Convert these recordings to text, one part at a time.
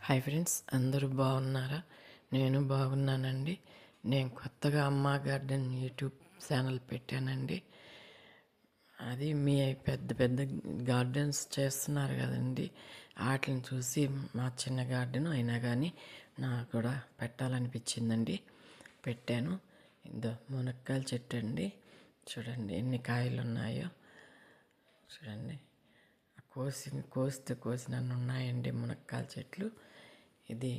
Hi friends, అందరూ బాగున్నారా? నేను బాగున్నానండి. నేను కొత్తగా అమ్మా గార్డెన్ యూట్యూబ్ ఛానల్ పెట్టానండి. అది మీ పెద్ద పెద్ద గార్డెన్స్ చేస్తున్నారు కదండి, వాటిని చూసి మా చిన్న గార్డెన్ అయినా కానీ నాకు కూడా పెట్టాలనిపించిందండి. పెట్టాను. ఇదో మునక్కాయల చెట్టు అండి. చూడండి ఎన్ని కాయలు ఉన్నాయో. చూడండి, కోసినన్ని ఉన్నాయండి మునక్కాయల చెట్లు. ఇది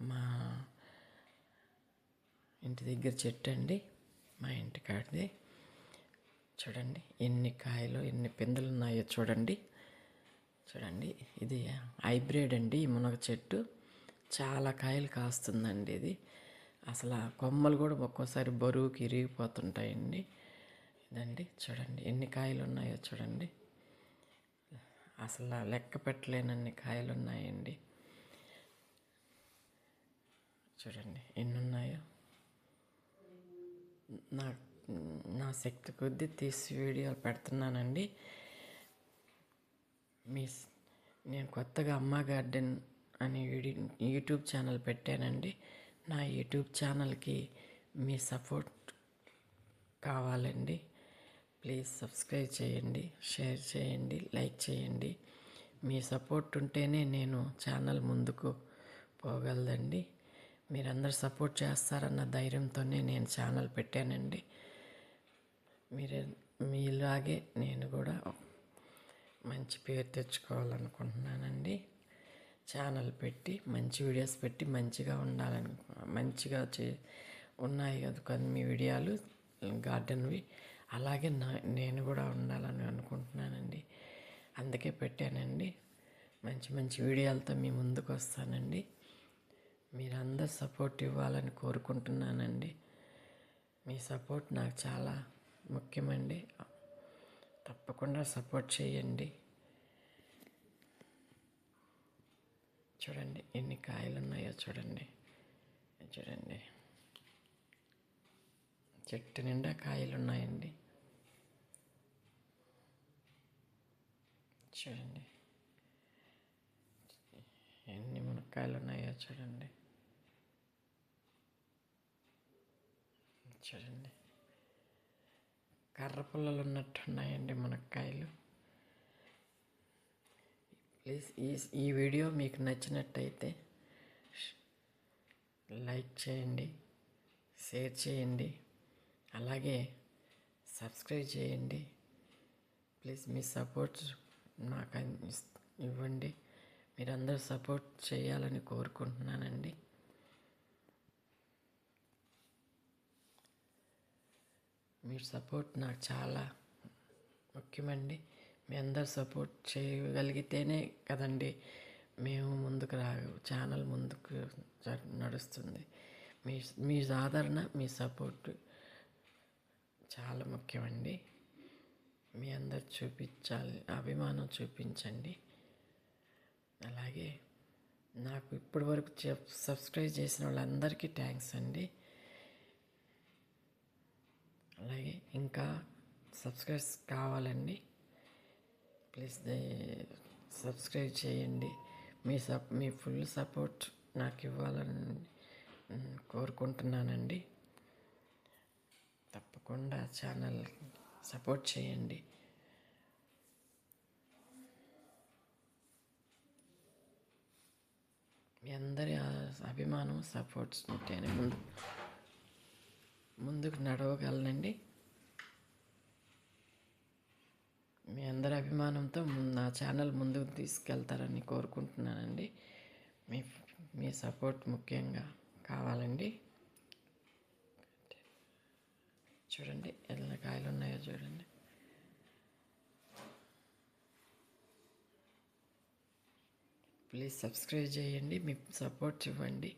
మా ఇంటి దగ్గర చెట్టు అండి, మా ఇంటి కాడిది. చూడండి ఎన్ని కాయలు ఎన్ని పిందెలు ఉన్నాయో చూడండి. చూడండి, ఇది హైబ్రిడ్ అండి ఈ మునగ చెట్టు. చాలా కాయలు కాస్తుందండి ఇది. అసలు ఆ కొమ్మలు కూడా ఒక్కోసారి బరువుకి ఇరిగిపోతుంటాయండి. ఇదండి చూడండి ఎన్ని కాయలు ఉన్నాయో చూడండి. అసలు లెక్క పెట్టలేనన్ని కాయలు ఉన్నాయండి. చూడండి ఎన్ని ఉన్నాయో. నా శక్తి కొద్దీ తీసి వీడియోలు పెడుతున్నానండి. నేను కొత్తగా అమ్మా గార్డెన్ అనే యూట్యూబ్ ఛానల్ పెట్టానండి. నా యూట్యూబ్ ఛానల్కి మీ సపోర్ట్ కావాలండి. ప్లీజ్ సబ్స్క్రైబ్ చేయండి, షేర్ చేయండి, లైక్ చేయండి. మీ సపోర్ట్ ఉంటేనే నేను ఛానల్ ముందుకు పోగలదండి. మీరందరూ సపోర్ట్ చేస్తారన్న ధైర్యంతోనే నేను ఛానల్ పెట్టానండి. మీలాగే నేను కూడా మంచి పేరు తెచ్చుకోవాలనుకుంటున్నానండి. ఛానల్ పెట్టి మంచి వీడియోస్ పెట్టి మంచిగా ఉండాలని, మంచిగా ఉన్నాయి కదా కొన్ని వీడియోలు గార్డెన్వి. అలాగే నేను కూడా ఉండాలని అనుకుంటున్నానండి. అందుకే పెట్టానండి. మంచి మంచి వీడియోలతో మీ ముందుకు వస్తానండి. మీరందరూ సపోర్ట్ ఇవ్వాలని కోరుకుంటున్నానండి. మీ సపోర్ట్ నాకు చాలా ముఖ్యమండి. తప్పకుండా సపోర్ట్ చేయండి. చూడండి ఎన్ని కాయలు ఉన్నాయో చూడండి. చూడండి చెట్టు నిండా కాయలు ఉన్నాయండి. చూడండి ఎన్ని మునక్కాయలు ఉన్నాయో చూడండి. చూడండి కర్ర పుల్లలు ఉన్నట్టున్నాయండి మునక్కాయలు. ప్లీజ్ ఈ వీడియో మీకు నచ్చినట్టయితే లైక్ చేయండి, షేర్ చేయండి, అలాగే సబ్స్క్రైబ్ చేయండి. ప్లీజ్ మీ సపోర్ట్ నాకు ఇవ్వండి. మీరందరూ సపోర్ట్ చేయాలని కోరుకుంటున్నానండి. మీ సపోర్ట్ నాకు చాలా ముఖ్యమండి. మీ అందరు సపోర్ట్ చేయగలిగితేనే కదండి మేము ముందుకు ఛానల్ ముందుకు నడుస్తుంది. మీ ఆదరణ, మీ సపోర్ట్ చాలా ముఖ్యమండి. మీ అందరు చూపించాలి, అభిమానం చూపించండి. అలాగే నాకు ఇప్పటి వరకు సబ్స్క్రైబ్ చేసిన వాళ్ళందరికీ థ్యాంక్స్ అండి. అలాగే ఇంకా సబ్స్క్రైబ్స్ కావాలండి. ప్లీజ్ సబ్స్క్రైబ్ చేయండి. మీ ఫుల్ సపోర్ట్ నాకు ఇవ్వాలని కోరుకుంటున్నానండి. తప్పకుండా ఛానల్ సపోర్ట్ చేయండి. మీ అందరి అభిమానం, సపోర్ట్స్ ఉంటేనే ముందుకు నడవగలనండి. మీ అందరి అభిమానంతో నా ఛానల్ ముందుకు తీసుకెళ్తారని కోరుకుంటున్నానండి. మీ సపోర్ట్ ముఖ్యంగా కావాలండి. చూడండి ఎన్ని కాయలు ఉన్నాయో చూడండి. ప్లీజ్ సబ్స్క్రైబ్ చేయండి, మీ సపోర్ట్ ఇవ్వండి.